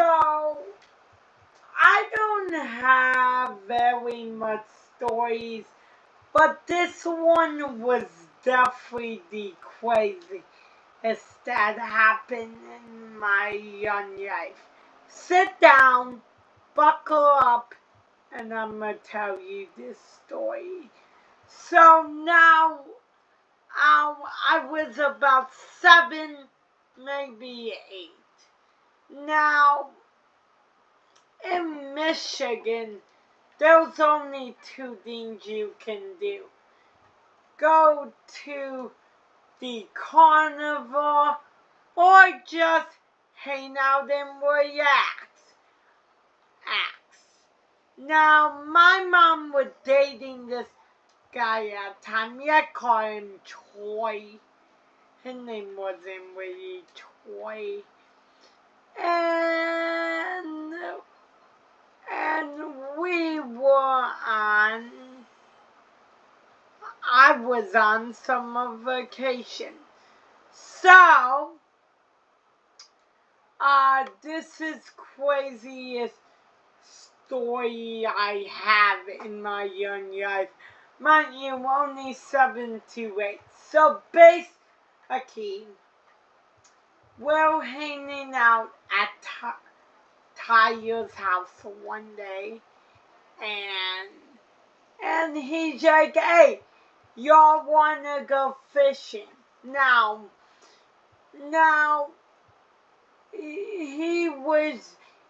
So, I don't have very much stories, but this one was definitely the craziest that happened in my young life. Sit down, buckle up, and I'm gonna tell you this story. So now, I was about 7, maybe 8. Now, in Michigan, there's only 2 things you can do. Go to the carnival or just hang out and relax. Now, my mom was dating this guy at the time. I call him Troy. His name wasn't really Troy. And we were I was on summer vacation. So, this is craziest story I have in my young life. Mind you, only 7 to 8. So, basically, we're hanging out at Tyler's house one day, and he's like, "Hey, y'all wanna go fishing?" Now,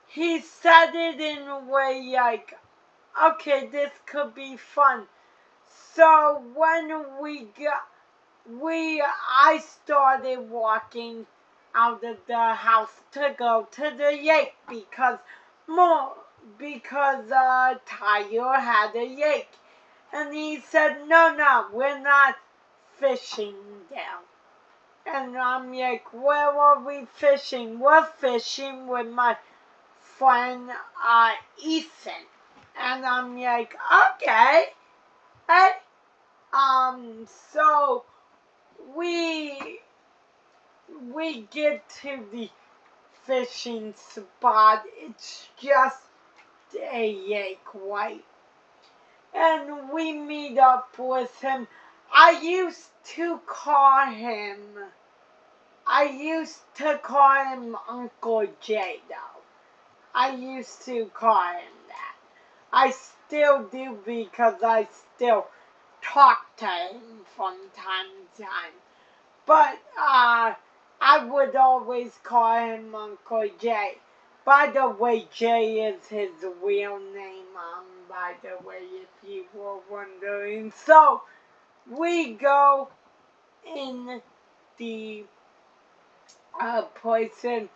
he said it in a way like, okay, this could be fun. So when I started walking out of the house to go to the lake because Tyler had a lake. And he said, no, we're not fishing there. And I'm like, where are we fishing? We're fishing with my friend Ethan. And I'm like, okay. Hey. So we get to the fishing spot. It's just a lake, right? And we meet up with him. I used to call him Uncle J, though. I used to call him that. I still do because I still talk to him from time to time. But I would always call him Uncle J. By the way, Jay is his real name, by the way, if you were wondering. So, we go in the place and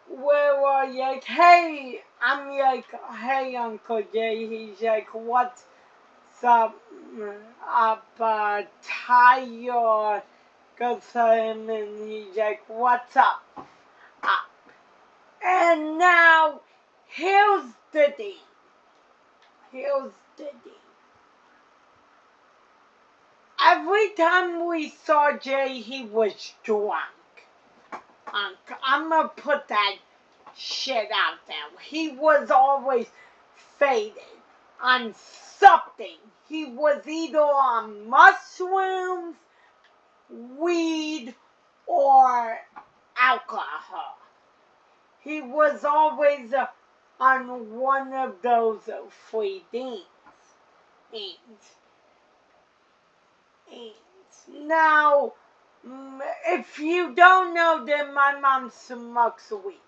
we're like, hey, I'm like, hey, Uncle Jay. He's like, what's up, Tyler? Goes to him and he's like, what's up? And now, here's the thing. Every time we saw Jay, he was drunk. I'm gonna put that shit out there. He was always faded on something. He was either on mushrooms, weed, or alcohol. He was always on one of those 3 things. Now, if you don't know, then my mom smokes weed.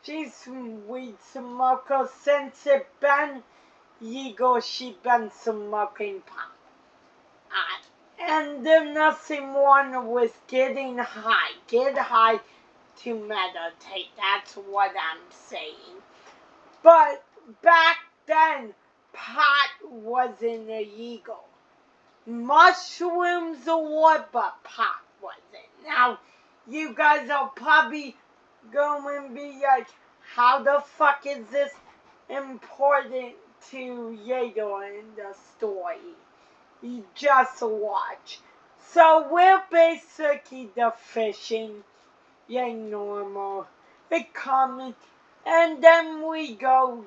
She's a weed smoker since it been legal. She been smoking pot. And then nothing more with getting high. Get high to meditate. That's what I'm saying. But back then, pot wasn't illegal. Mushrooms were, but pot wasn't. Now, you guys are probably going to be like, how the fuck is this important to later in the story? You just watch. So we're basically the fishing, normal it comes, and then we go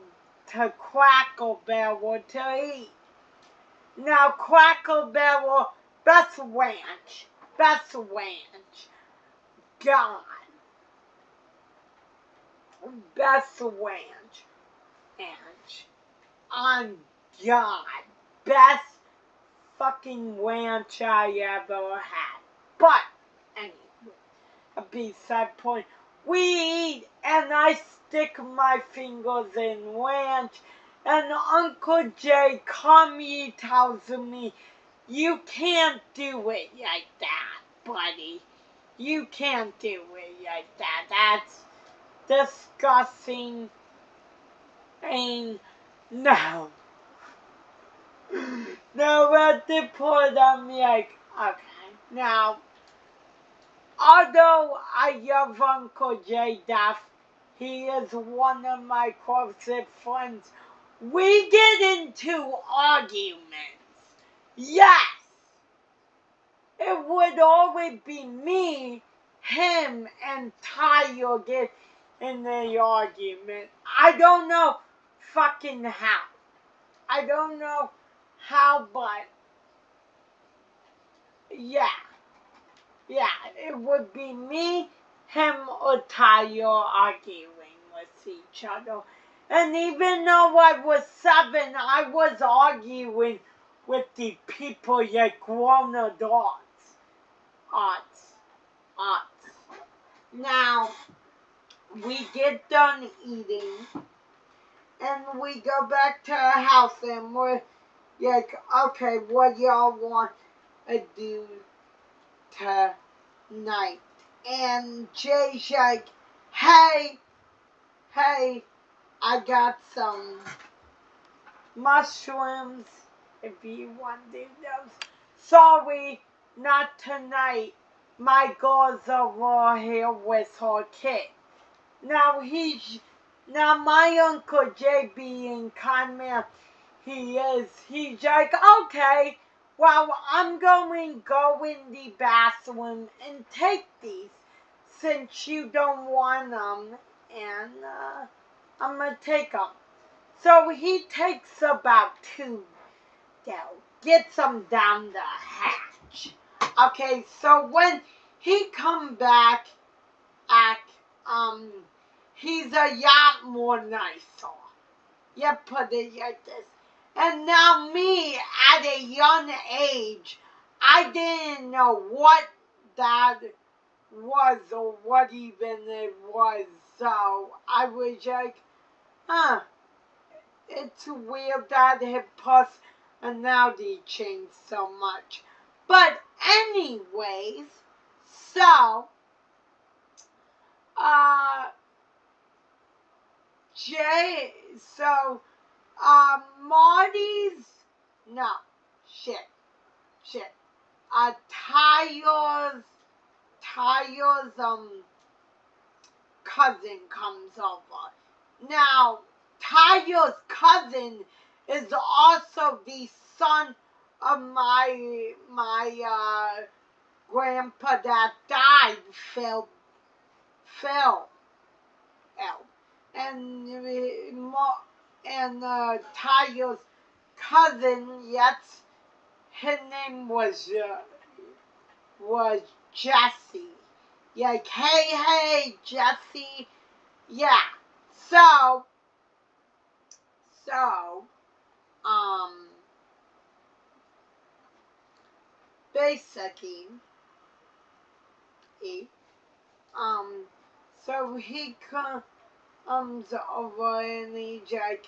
to Cracker Barrel to eat. Now, Cracker Barrel, best ranch. Best ranch. God. Best ranch. On God. Best fucking ranch I ever had. But, anyway, beside point. We eat, and I stick my fingers in ranch, and Uncle Jay calmly tells me, you can't do it like that, buddy. You can't do it like that. That's disgusting. And no. No, at the point I'm like, okay. Now, although I love Uncle J Duff, he is one of my closest friends, we get into arguments. Yes! It would always be me, him, and Tyler get in the argument. I don't know fucking how. I don't know how, but yeah. Yeah, it would be me, him, or Tyler arguing with each other. And even though I was 7, I was arguing with the people like grown adults. Arts. Now, we get done eating, and we go back to our house, and we're like, okay, what y'all want to do tonight? And Jay's like, hey, I got some mushrooms, if you want to do those. Sorry, not tonight. My girls are here with her kid. Now my Uncle Jay being kind man, he's like, okay, well, I'm going to go in the bathroom and take these since you don't want them, and I'm going to take them. So he takes about 2 gets them down the hatch. Okay, so when he come back, he's a lot more nicer. You put it like this. And now me, at a young age, I didn't know what that was or what even it was. So I was like, it's weird that his personality changed so much. But anyways, so, Marty's, no, shit, Tyler's, cousin comes over. Now, Tyler's cousin is also the son of my grandpa that died, Phil. And Tyler's cousin, yes, his name was Jesse. Like, hey, Jesse. Yeah. So, basically, so he comes over and he's like,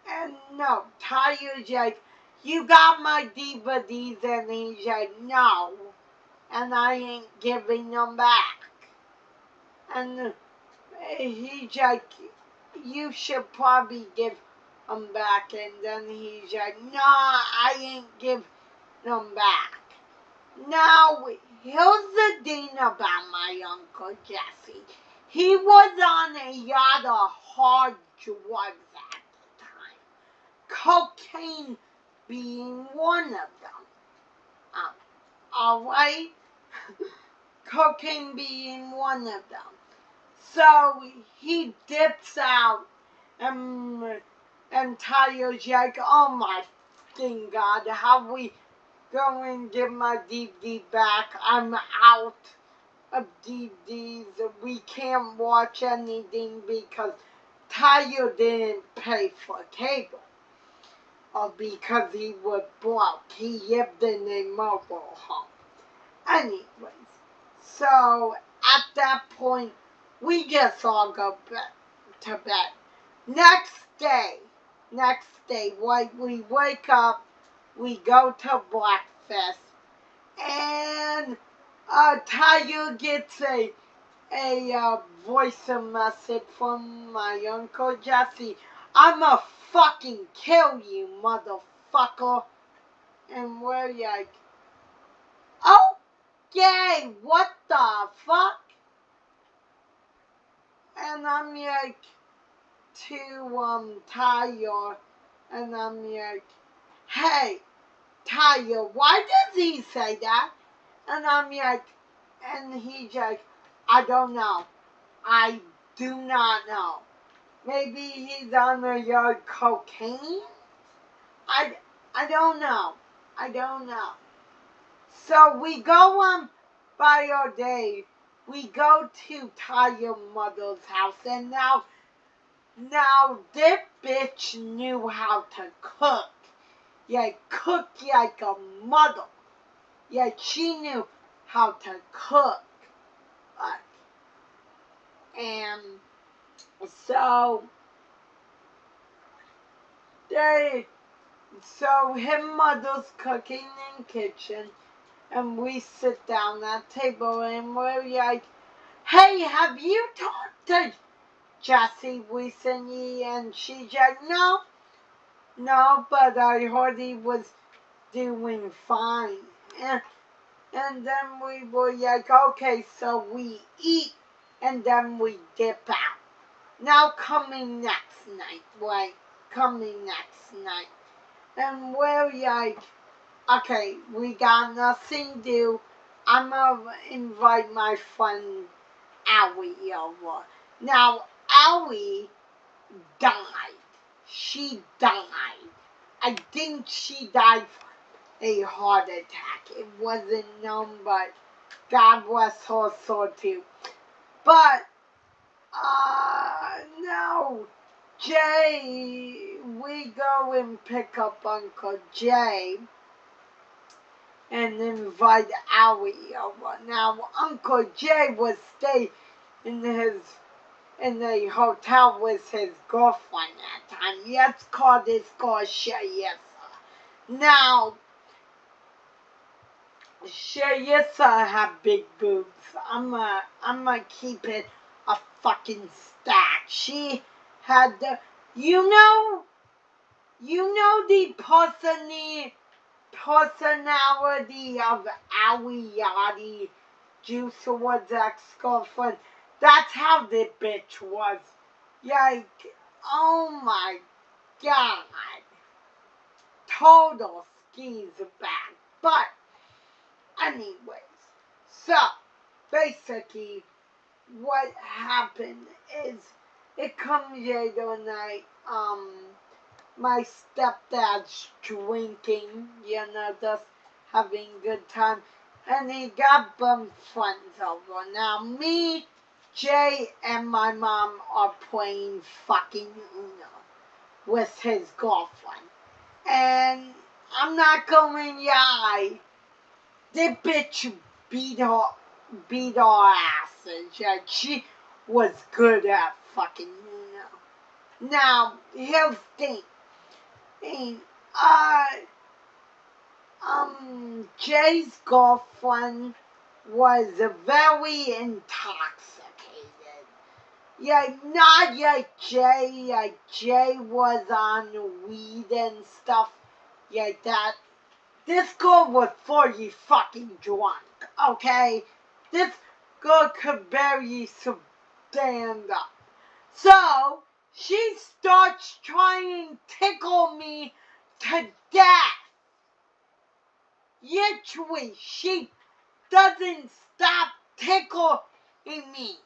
and no, Tyler's like, you got my DVDs, and he's like, no, and I ain't giving them back. And he's like, you should probably give them back. And then he's like, no, I ain't give them back. Now, here's the thing about my Uncle Jesse. He was on a lot of hard drugs at the time. Cocaine being one of them. Alright? Cocaine being one of them. So he dips out, and Tayo's like, oh my fucking God, how we going to get my DVD back? I'm out of DVDs. We can't watch anything because Tayo didn't pay for cable. Or because he was broke. He lived in a mobile home. Anyways, so at that point, we just all go to bed. Next day, we wake up, we go to breakfast, and Tayo gets a voice message from my Uncle Jesse. I'ma fucking kill you, motherfucker. And we're like, okay, what the fuck? And I'm like, to Tayo, and I'm like, hey, Tayo, why does he say that? And I'm like, and he's like, I don't know. I do not know. Maybe he's on your cocaine? I don't know. I don't know. So we go on by our day. We go to Tayo's mother's house, and now this bitch knew how to cook. Yeah, cook like a mother. Yeah, she knew how to cook. And so him mother's cooking in the kitchen, and we sit down at table, and we're like, hey, have you talked to Jessie recently? And she's like, no, but I heard he was doing fine. And then we were like, okay, so we eat, and then we dip out. Now coming next night, right? Coming next night. And we're like, okay, we got nothing to do. I'm gonna invite my friend Allie over. Now, Allie died. She died. I think she died from a heart attack. It wasn't known, but God bless her soul too. But, no. Jay, we go and pick up Uncle Jay and invite Allie over. Now, Uncle Jay would stay in the hotel with his girlfriend at the time. Let's call this girl Shayissa. Now, Shayissa had big boobs. I'ma keep it a fucking stack. She had the, you know the personality of Allie Yachty, Juice WRLD's ex-girlfriend. That's how this bitch was. Like, oh my God. Total skis bag. But, anyways, so, basically, what happened is, it comes later night, my stepdad's drinking, just having a good time, and he got bum friends over. Now, me, Jay, and my mom are playing fucking Uno with his girlfriend. And I'm not going to lie, this bitch beat our asses. Yeah, she was good at fucking Uno. Now, here's the thing. Jay's girlfriend was very intoxicated. Yeah, not like Jay. Like Jay was on weed and stuff like that. This girl was fully fucking drunk, okay? This girl could barely stand up. So, she starts trying to tickle me to death. Literally, she doesn't stop tickling me.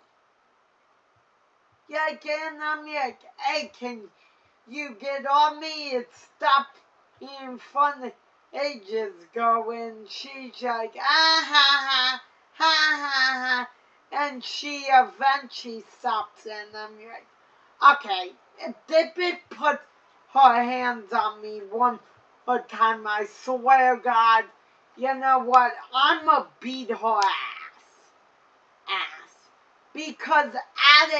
like, and I'm like, hey, can you get on me? It stopped being fun ages ago. And she's like, ah ha ha, ha ha ha. And she eventually stops, and I'm like, okay, if this bitch puts her hands on me one more time, I swear to God, you know what? I'ma beat her ass. Because as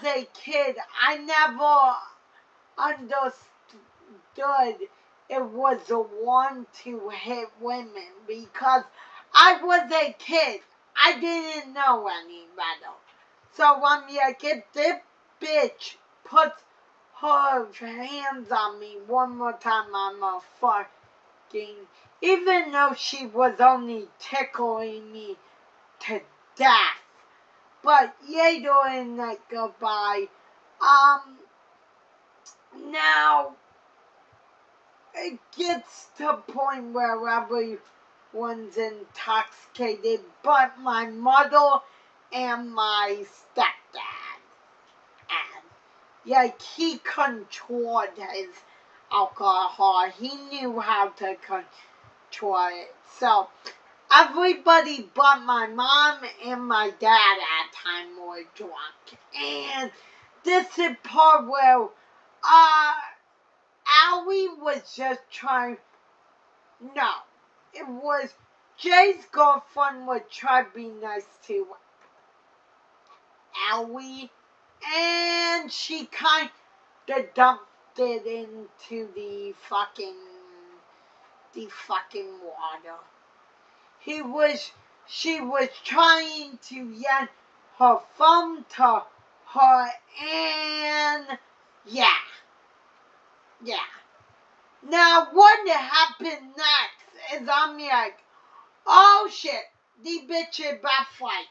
a kid, I never understood it was a one to hit women because I was a kid. I didn't know any better. So I'm like, if this bitch puts her hands on me one more time, I'm a fucking, even though she was only tickling me to death. But yeah, doing that goodbye. Now it gets to a point where everyone's intoxicated, but my mother and my stepdad. And like he controlled his alcohol. He knew how to control it. So everybody but my mom and my dad at the time were drunk. And this is part where Allie was just trying. No, it was Jay's girlfriend would try to be nice to Allie, and she kind of dumped it into the fucking water. She was trying to yank her phone to her, and yeah. Now what happened next is I'm like, oh shit, the bitch is about fight.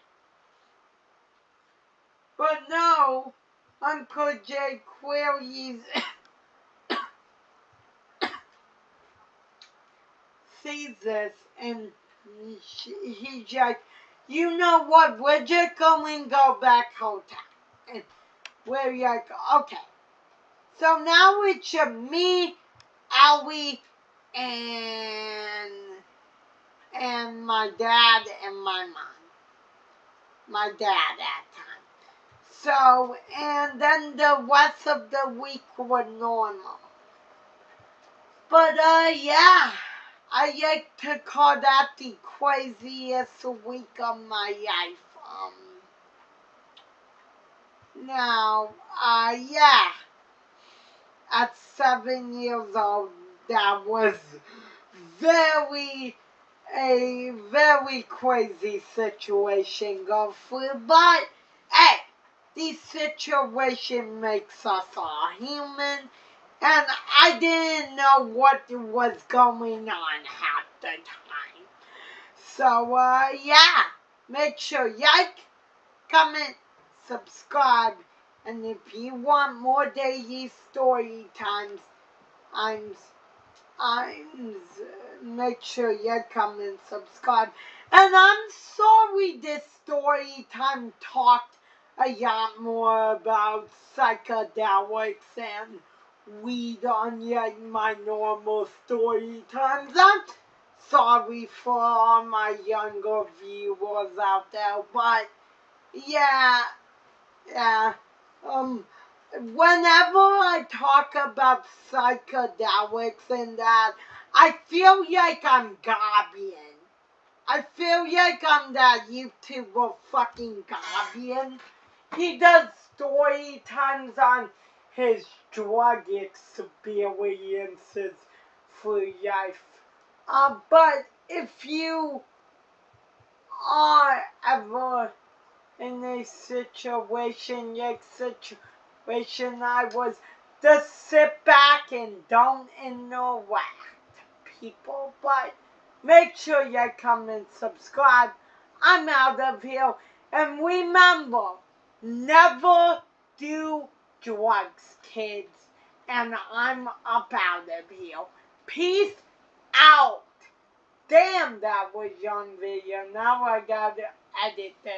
But no, Uncle Jay Queries sees this and he's like, you know what, we're just going to go back hotel. And we're like, okay. So now it's me, Allie, and my dad and my mom. My dad at the time. So, and then the rest of the week were normal. But, yeah, I like to call that the craziest week of my life. Now, yeah, at 7 years old, that was a very crazy situation go through, but hey, this situation makes us all human, and I didn't know what was going on half the time. So, yeah, make sure you like, comment, subscribe, and if you want more daily story times, make sure you come and subscribe. And I'm sorry this story time talked a lot more about psychedelics and weed on yet my normal story times. I'm sorry for all my younger viewers out there, but yeah, whenever I talk about psychedelics and that, I feel like I'm Guardian. I feel like I'm that YouTuber fucking Guardian. He does story times on his drug experiences for life. But if you are ever in a situation I was, just sit back and don't interact people, but make sure you come and subscribe. I'm out of here, and remember, never do drugs, kids, and I'm up out of here. Peace out. Damn, that was young video. Now I gotta edit this.